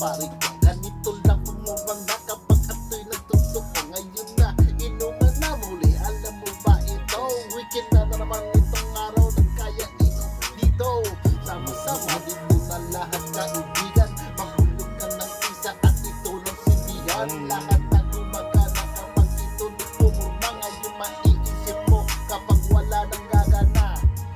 pare ko. Ganito lang pumubang na kapag ato'y nagtutok ko. Ngayon na, inuman na muli. Alam mo ba ito? Weekend na naman itong araw ng kaya inom dito. Sama-sama dito na lahat kaibigan. Mahulog ka ng isa at ito ng sindihan. Lahat na gumagana kapag ito pumurma. Ngayon maiisip mo kapag wala nang gagana.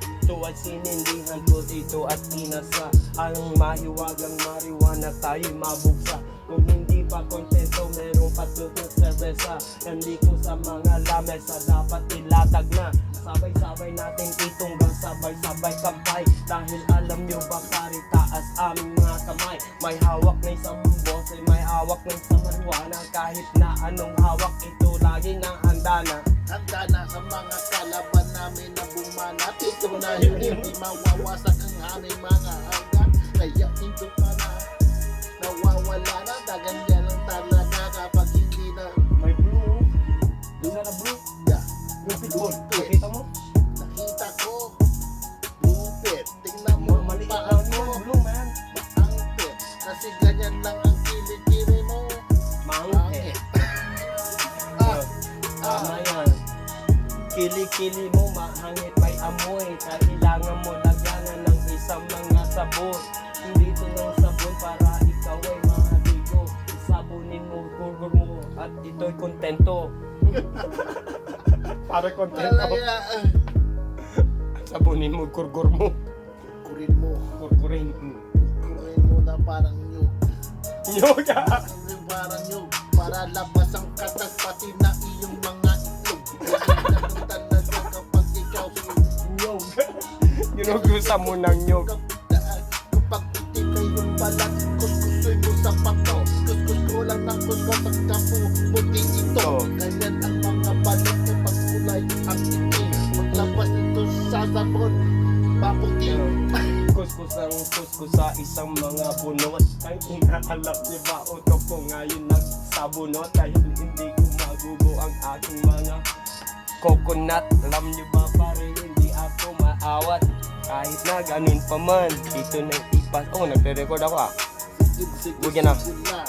Ito ay sinindihan ko dito at inasa. Ang mahiwagang mariwana tayo'y mabuksa. Kung hindi pa kontento, merong patutong serbesa. Nandito sa mga lamesa, dapat ilatag na. Sabay-sabay natin itunggang sabay-sabay kampay. Dahil alam nyo ba pare, taas aming mga kamay. May hawak na isang bose, may hawak na isang mariwana. Kahit na anong hawak, ito lagi na handa na. Handa na sa mga kalaban namin na bumanat. Ito na yun, hindi mawawasak ang aming mga hanggan. Kaya ito pa na nawawala na. Ganyan lang talaga kapag hindi na May blue. Doon na blue. yeah. Blue pitbull. Lupit. Nakita mo? Nakita ko lupit. Tingnan mo Maliit paa lang ko yun, blue man. maangkit. Kasi ganyan lang ang kilikili mo. Mangke. Tama yan. Kili-kili mo, mahangit, may amoy. Kailangan mo lagyanan ng isang mga sabon. Hindi ito ng sabon para ikaw ay mahaligo. Sabunin mo, burger mo, at ito'y kontento. Para kontento. Alaya, Sabunin mo, kurgur mo. kurin mo. Kurkurin. Kurin mo na parang nyug. Yoga! Kurin parang nyug. Para labas ang katas pati na iyong mga itlog. Ganyan talaga kapag ikaw Yoga! Ginugusa mo ng nyog. kapitaan. Kapag itim na yung balat, kuskusoy mo sa pato. Kuskus ko lang ng kuskus at kapo. Puti ito. Oh. Ganyan ang mga balat kapag kulay ang itim. Maglabas ito sa sabon. Maputi. Kuskus sa isang mga bunot. Ay inaalap niyo ba utok ko ngayon nagsabunot. Dahil hindi ko magubo ang aking mga coconut. Alam niyo ba pare, hindi ako maawat. Kahit na ganun pa man, dito na ipas. Oh, nagre-record ako ah. Sige, Bugyan na. sige lang.